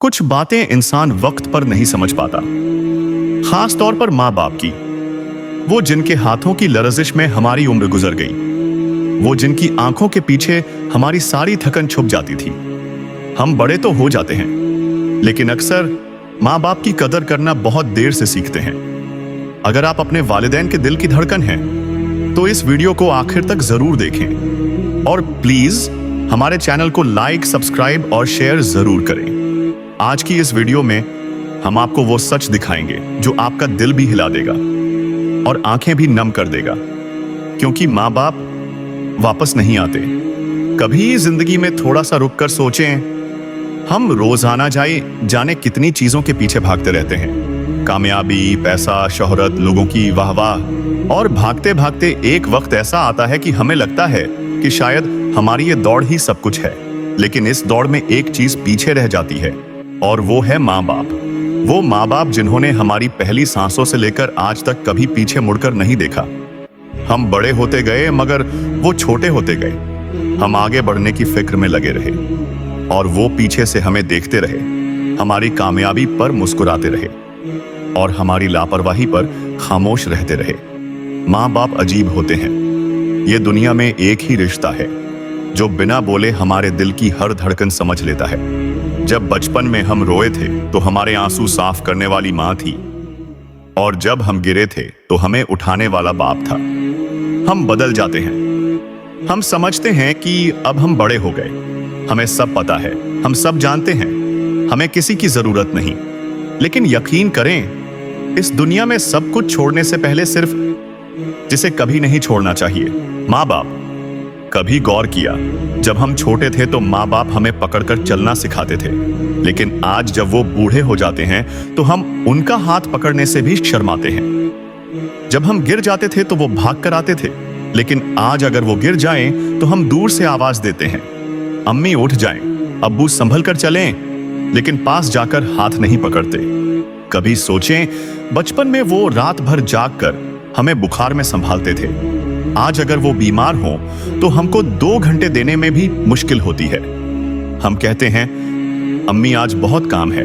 कुछ बातें इंसान वक्त पर नहीं समझ पाता, खास तौर पर माँ बाप की। वो जिनके हाथों की लरजिश में हमारी उम्र गुजर गई, वो जिनकी आंखों के पीछे हमारी सारी थकन छुप जाती थी। हम बड़े तो हो जाते हैं, लेकिन अक्सर माँ बाप की कदर करना बहुत देर से सीखते हैं। अगर आप अपने वालिदैन के दिल की धड़कन हैं, तो इस वीडियो को आखिर तक जरूर देखें और प्लीज हमारे चैनल को लाइक, सब्सक्राइब और शेयर जरूर करें। आज की इस वीडियो में हम आपको वो सच दिखाएंगे जो आपका दिल भी हिला देगा और आंखें भी नम कर देगा, क्योंकि माँ बाप वापस नहीं आते। कभी जिंदगी में थोड़ा सा रुक कर सोचें, हम रोजाना जाने कितनी चीजों के पीछे भागते रहते हैं। कामयाबी, पैसा, शोहरत, लोगों की वाहवाह, और भागते भागते एक वक्त ऐसा आता है कि हमें लगता है कि शायद हमारी ये दौड़ ही सब कुछ है। लेकिन इस दौड़ में एक चीज पीछे रह जाती है, और वो है माँ बाप। वो माँ बाप जिन्होंने हमारी पहली सांसों से लेकर आज तक कभी पीछे मुड़कर नहीं देखा। हम बड़े होते गए, मगर वो छोटे होते गए। हम आगे बढ़ने की फिक्र में लगे रहे और वो पीछे से हमें देखते रहे, हमारी कामयाबी पर मुस्कुराते रहे और हमारी लापरवाही पर खामोश रहते रहे। माँ बाप अजीब होते हैं। ये दुनिया में एक ही रिश्ता है जो बिना बोले हमारे दिल की हर धड़कन समझ लेता है। जब बचपन में हम रोए थे तो हमारे आंसू साफ करने वाली माँ थी, और जब हम गिरे थे तो हमें उठाने वाला बाप था। हम बदल जाते हैं। हम समझते हैं कि अब हम बड़े हो गए, हमें सब पता है, हम सब जानते हैं, हमें किसी की जरूरत नहीं। लेकिन यकीन करें, इस दुनिया में सब कुछ छोड़ने से पहले सिर्फ जिसे कभी नहीं छोड़ना चाहिए, माँ बाप। कभी गौर किया, जब हम छोटे थे तो माँ बाप हमें पकड़कर चलना सिखाते थे, लेकिन आज जब वो बूढ़े हो जाते हैं तो हम उनका हाथ पकड़ने से भी शर्माते हैं। जब हम गिर जाते थे तो वो भाग कर आते थे, लेकिन आज अगर वो गिर जाएं तो हम दूर से आवाज देते हैं, अम्मी उठ जाएं, अब्बू संभल कर चलें, लेकिन पास जाकर हाथ नहीं पकड़ते। कभी सोचें, बचपन में वो रात भर जाग कर हमें बुखार में संभालते थे। आज अगर वो बीमार हो तो हमको 2 घंटे देने में भी मुश्किल होती है। हम कहते हैं, अम्मी आज बहुत काम है,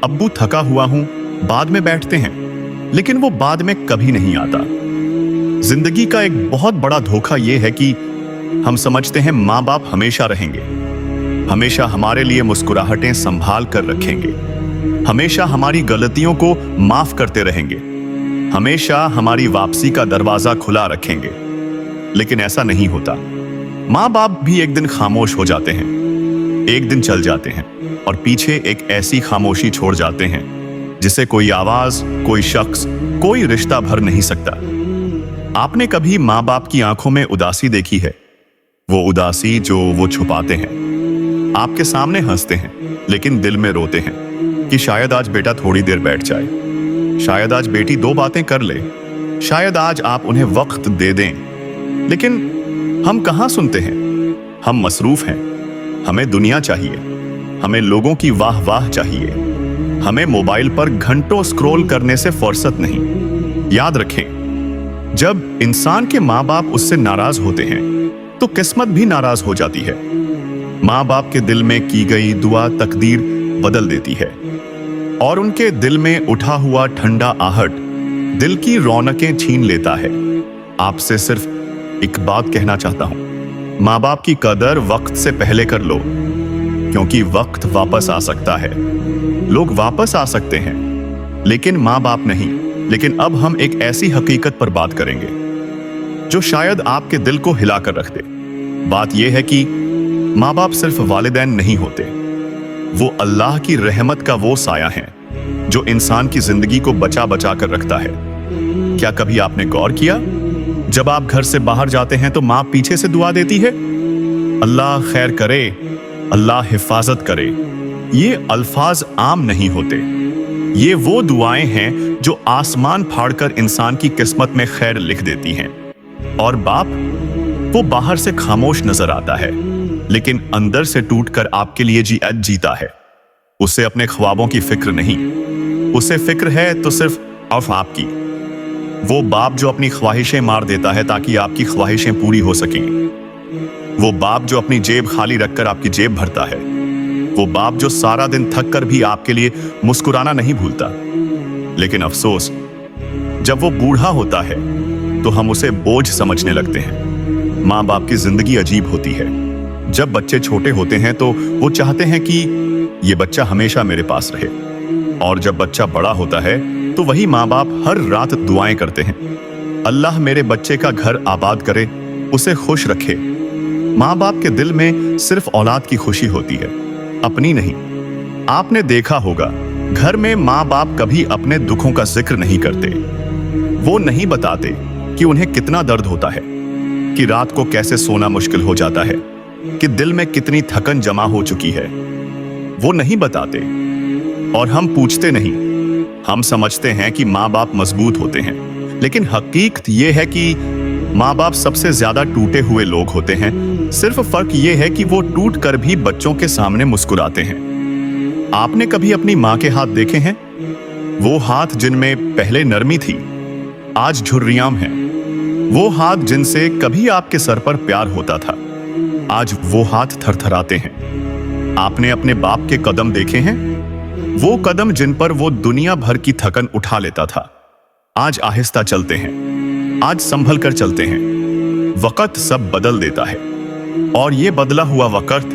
अब्बू थका हुआ हूं, बाद में बैठते हैं, लेकिन वो बाद में कभी नहीं आता। जिंदगी का एक बहुत बड़ा धोखा ये है कि हम समझते हैं माँ बाप हमेशा रहेंगे, हमेशा हमारे लिए मुस्कुराहटें संभाल कर रखेंगे, हमेशा हमारी गलतियों को माफ करते रहेंगे, हमेशा हमारी वापसी का दरवाजा खुला रखेंगे। लेकिन ऐसा नहीं होता। माँ बाप भी एक दिन खामोश हो जाते हैं, एक दिन चल जाते हैं और पीछे एक ऐसी खामोशी छोड़ जाते हैं जिसे कोई आवाज, कोई शख्स, कोई रिश्ता भर नहीं सकता। आपने कभी माँ बाप की आंखों में उदासी देखी है? वो उदासी जो वो छुपाते हैं। आपके सामने हंसते हैं, लेकिन दिल में रोते हैं कि शायद आज बेटा थोड़ी देर बैठ जाए, शायद आज बेटी 2 बातें कर ले, शायद आज आप उन्हें वक्त दे दें। लेकिन हम कहां सुनते हैं? हम मसरूफ हैं। हमें दुनिया चाहिए, हमें लोगों की वाह वाह चाहिए, हमें मोबाइल पर घंटों स्क्रॉल करने से फुर्सत नहीं। याद रखें, जब इंसान के माँ बाप उससे नाराज होते हैं तो किस्मत भी नाराज हो जाती है। माँ बाप के दिल में की गई दुआ तकदीर बदल देती है, और उनके दिल में उठा हुआ ठंडा आहट दिल की रौनकें छीन लेता है। आपसे सिर्फ एक बात कहना चाहता हूं, माँ बाप की कदर वक्त से पहले कर लो, क्योंकि वक्त वापस आ सकता है। लोग वापस आ सकते हैं, लेकिन माँ बाप नहीं। लेकिन अब हम एक ऐसी हकीकत पर बात करेंगे जो शायद आपके दिल को हिलाकर रख दे। बात यह है कि माँ बाप सिर्फ वालिदैन नहीं होते, वो अल्लाह की रहमत का वो साया है जो इंसान की जिंदगी को बचा बचा कर रखता है। क्या कभी आपने गौर किया, जब आप घर से बाहर जाते हैं तो माँ पीछे से दुआ देती है, अल्लाह खैर करे, अल्लाह हिफाजत करे। ये अल्फाज आम नहीं होते, ये वो दुआएं हैं जो आसमान फाड़कर इंसान की किस्मत में खैर लिख देती हैं। और बाप, वो बाहर से खामोश नजर आता है, लेकिन अंदर से टूटकर आपके लिए जीता है। उसे अपने ख्वाबों की फिक्र नहीं, उसे फिक्र है तो सिर्फ आपकी। वो बाप जो अपनी ख्वाहिशें मार देता है ताकि आपकी ख्वाहिशें पूरी हो सकें। वो बाप जो अपनी जेब खाली रखकर आपकी जेब भरता है। वो बाप जो सारा दिन थक कर भी आपके लिए मुस्कुराना नहीं भूलता। लेकिन अफसोस, जब वो बूढ़ा होता है तो हम उसे बोझ समझने लगते हैं। माँ बाप की जिंदगी अजीब होती है। जब बच्चे छोटे होते हैं तो वो चाहते हैं कि ये बच्चा हमेशा मेरे पास रहे, और जब बच्चा बड़ा होता है तो वही माँ बाप हर रात दुआएं करते हैं, अल्लाह मेरे बच्चे का घर आबाद करे, उसे खुश रखे। माँ बाप के दिल में सिर्फ औलाद की खुशी होती है, अपनी नहीं। आपने देखा होगा, घर में माँ बाप कभी अपने दुखों का जिक्र नहीं करते। वो नहीं बताते कि उन्हें कितना दर्द होता है, कि रात को कैसे सोना मुश्किल हो जाता है, कि दिल में कितनी थकन जमा हो चुकी है। वो नहीं बताते और हम पूछते नहीं। हम समझते हैं कि माँ बाप मजबूत होते हैं, लेकिन हकीकत ये है कि माँ बाप सबसे ज्यादा टूटे हुए लोग होते हैं। सिर्फ फर्क ये है कि वो टूट कर भी बच्चों के सामने मुस्कुराते हैं। आपने कभी अपनी माँ के हाथ देखे हैं? वो हाथ जिनमें पहले नरमी थी, आज झुर्रियां हैं। वो हाथ जिनसे कभी आपके सर पर प्यार होता था, आज वो हाथ थरथराते हैं। आपने अपने बाप के कदम देखे हैं? वो कदम जिन पर वो दुनिया भर की थकन उठा लेता था, आज आहिस्ता चलते हैं, आज संभल कर चलते हैं। वक्त सब बदल देता है, और ये बदला हुआ वक्त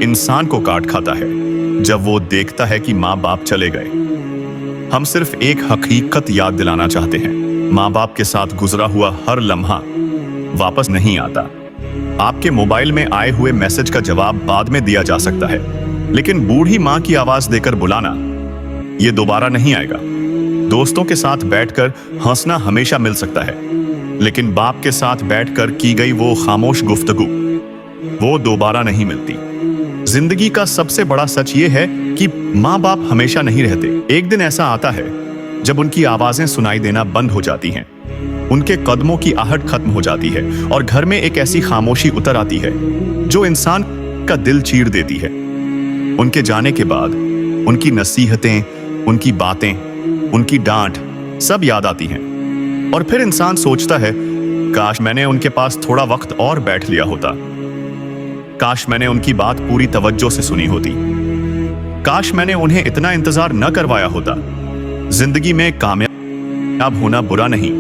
इंसान को काट खाता है जब वो देखता है कि माँ बाप चले गए। हम सिर्फ एक हकीकत याद दिलाना चाहते हैं, माँ बाप के साथ गुजरा हुआ हर लम्हा वापस नहीं आता। आपके मोबाइल में आए हुए मैसेज का जवाब बाद में दिया जा सकता है, लेकिन बूढ़ी माँ की आवाज देकर बुलाना, ये दोबारा नहीं आएगा। दोस्तों के साथ बैठकर हंसना हमेशा मिल सकता है, लेकिन बाप के साथ बैठकर की गई वो खामोश गुफ्तगू, वो दोबारा नहीं मिलती। जिंदगी का सबसे बड़ा सच ये है कि माँ बाप हमेशा नहीं रहते। एक दिन ऐसा आता है जब उनकी आवाजें सुनाई देना बंद हो जाती हैं, उनके कदमों की आहट खत्म हो जाती है, और घर में एक ऐसी खामोशी उतर आती है जो इंसान का दिल चीर देती है। उनके जाने के बाद उनकी नसीहतें, उनकी बातें, उनकी डांट सब याद आती हैं, और फिर इंसान सोचता है, काश मैंने उनके पास थोड़ा वक्त और बैठ लिया होता, काश मैंने उनकी बात पूरी तवज्जो से सुनी होती, काश मैंने उन्हें इतना इंतजार न करवाया होता। जिंदगी में कामयाब होना बुरा नहीं,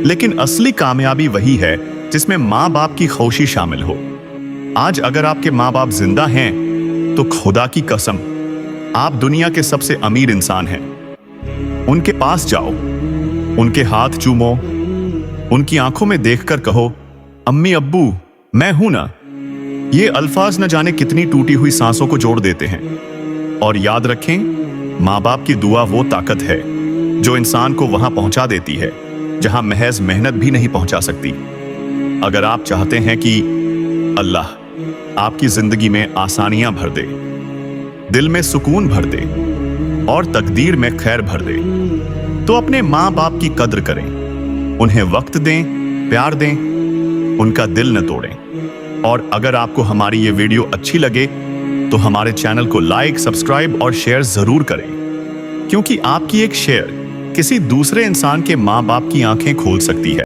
लेकिन असली कामयाबी वही है जिसमें माँ बाप की खुशी शामिल हो। आज अगर आपके माँ बाप जिंदा हैं तो खुदा की कसम, आप दुनिया के सबसे अमीर इंसान हैं। उनके पास जाओ, उनके हाथ चूमो, उनकी आंखों में देखकर कहो, अम्मी अब्बू मैं हूं ना। ये अल्फाज न जाने कितनी टूटी हुई सांसों को जोड़ देते हैं। और याद रखें, माँ बाप की दुआ वो ताकत है जो इंसान को वहां पहुंचा देती है जहां महज मेहनत भी नहीं पहुंचा सकती। अगर आप चाहते हैं कि अल्लाह आपकी जिंदगी में आसानियां भर दे, दिल में सुकून भर दे और तकदीर में खैर भर दे, तो अपने माँ बाप की कद्र करें, उन्हें वक्त दें, प्यार दें, उनका दिल न तोड़ें। और अगर आपको हमारी ये वीडियो अच्छी लगे तो हमारे चैनल को लाइक, सब्सक्राइब और शेयर जरूर करें, क्योंकि आपकी एक शेयर किसी दूसरे इंसान के माँ बाप की आंखें खोल सकती है।